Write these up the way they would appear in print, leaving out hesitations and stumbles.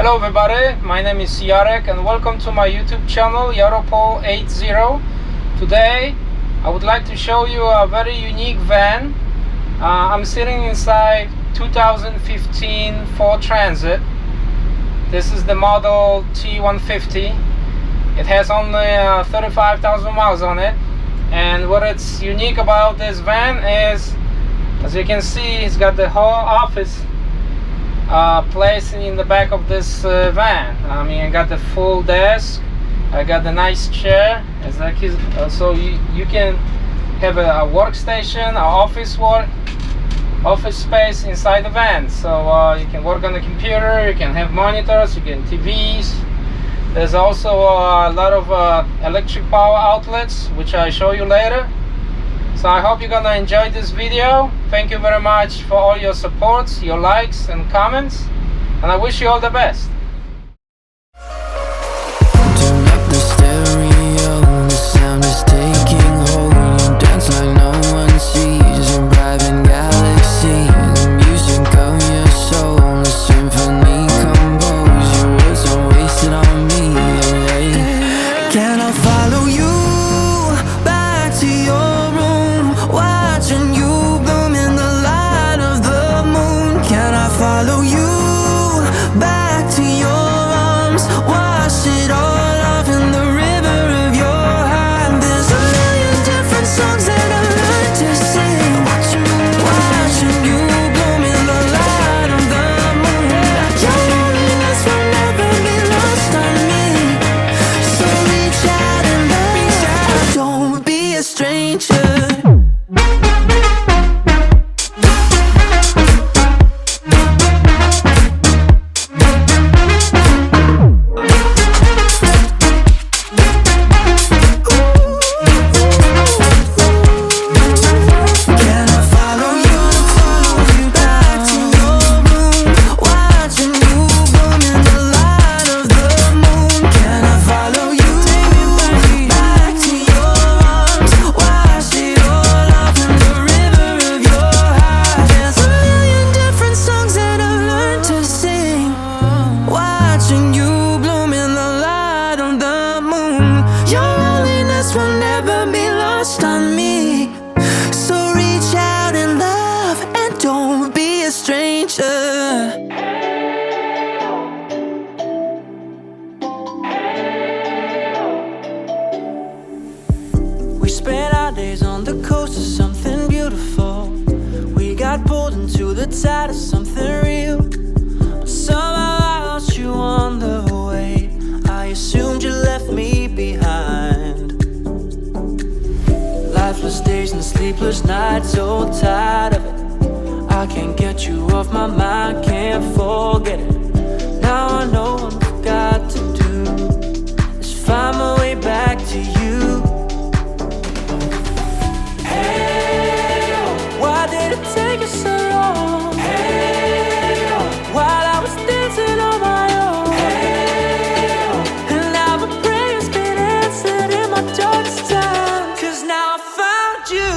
Hello everybody, my name is Jarek and welcome to my YouTube channel Europol80. Today I would like to show you a very unique van. I'm sitting inside 2015 Ford Transit. This is the model T-150. It has only 35,000 miles on it, and what it's unique about this van is, as you can see, it's got the whole office place in the back of this van. I mean, I got the full desk, I got the nice chair. It's like so you can have a workstation, an office space inside the van. So you can work on the computer, you can have monitors, you can TVs. There's also a lot of electric power outlets, which I show you later. So I hope you're gonna enjoy this video. Thank you very much for all your supports, your likes and comments, and I wish you all the best. Turn up the stereo, the sound is taking hold. You dance like no one sees in private galaxy. The music of your soul, a symphony composed. Your words are wasted on me. Can I follow you back to your room, watching you bloom in the light of the moon? Can I follow you back to your arms, wash it all off in the river of your heart? There's a million different songs that I learned to sing, watching you bloom in the light of the moon. Your loneliness will never be lost on me, so reach out and love, don't be a stranger. We spent our days on the coast of something beautiful. We got pulled into the tide of something real. Somehow I lost you on the way. I assumed you left me behind. Lifeless days and sleepless nights, so tired of it. I can't get you off my mind, can't forget it. Now I know what I've got to do is find my way back to you. Hey, why did it take you so long? Hey, while I was dancing on my own. Hey, and now my prayer's been answered in my darkest time, 'cause now I found you.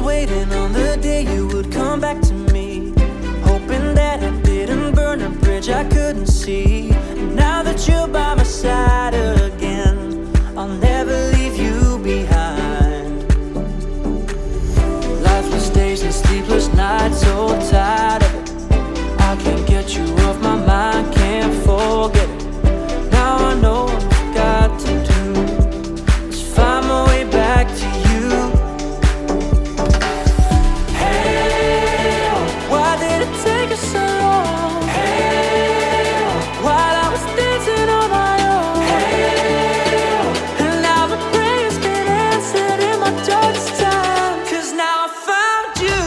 Waiting on the day you would come back to me, hoping that I didn't burn a bridge I couldn't see. And now that you're by my side again, I'll never leave you behind. Lifeless days and sleepless nights, so tired of it. I can't get you off my mind, can't forget it. Now I know what I've got to do is find my way back to you. Take you so long. Hey, while I was dancing on my own. Hey, and now my prayer's been answered in my darkest time, 'cause now I found you.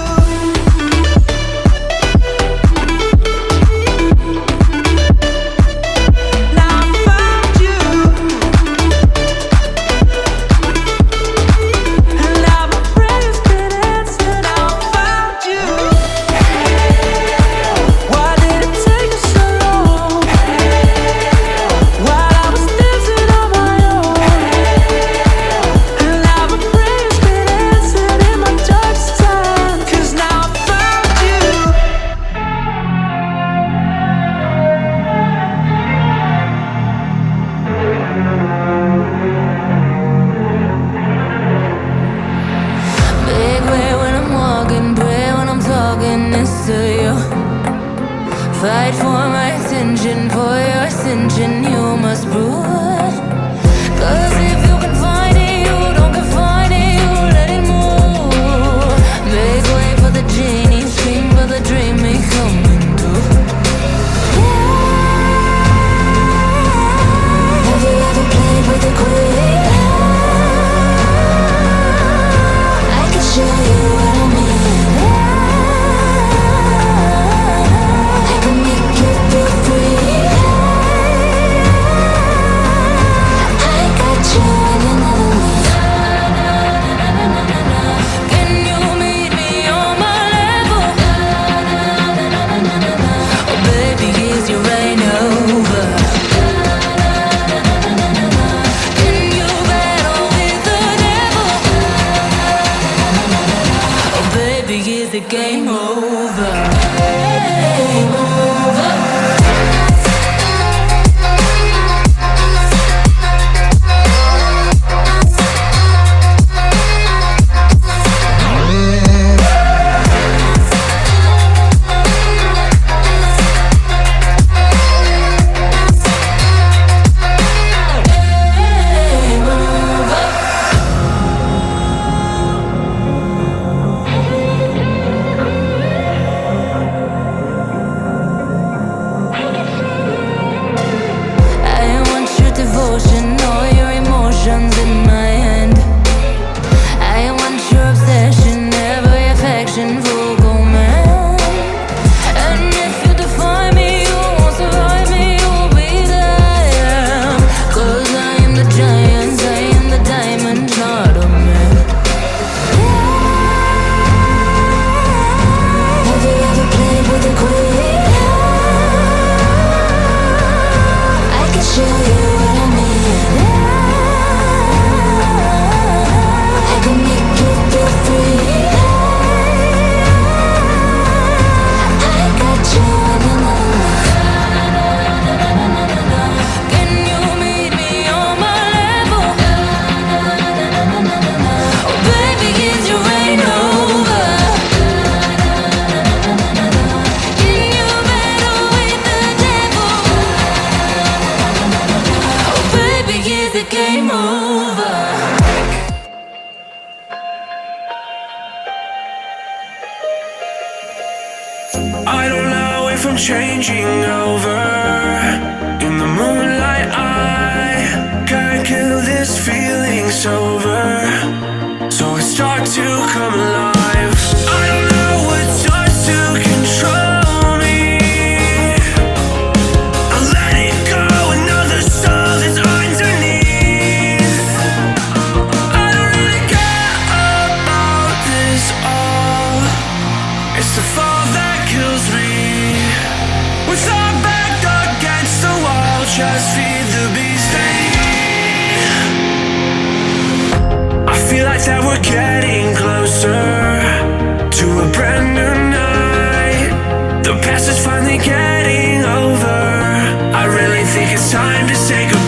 to you. Fight for my attention, for your ascension, you must prove. Cause if you can find it, you don't confine it, you let it move. Make way for the genie, scream for the dream may come into. Have you ever played with a queen? I can show you what I mean. I can make you feel free. I got you in another league. Can you meet me on my level? Oh baby, is your reign over? Can you battle with the devil? Oh baby, is the game over? Game over. I want your devotion, all your emotions in my hand. I want your obsession, every affection, full command. And if you defy me, you won't survive me, you'll be there. Cause I am the giant, I am the diamond, not a man. Have you ever played with a queen? I can show you what I mean. I can make you feel free. I got you in another league. Can you meet me on my level? Oh baby, is your reign over? Can you battle with the devil? Oh baby, is the game over? I don't know if I'm changing over. In the moonlight, I can't kill this feeling sober. So I start to come alive. I don't know what starts to control me. I let it go, another soul that's underneath. I don't really care about this all. It's the fall that kills me. With our back against the wall, just feed the beast they eat. I feel like that we're getting closer to a brand new night. The past is finally getting over. I really think it's time to say goodbye.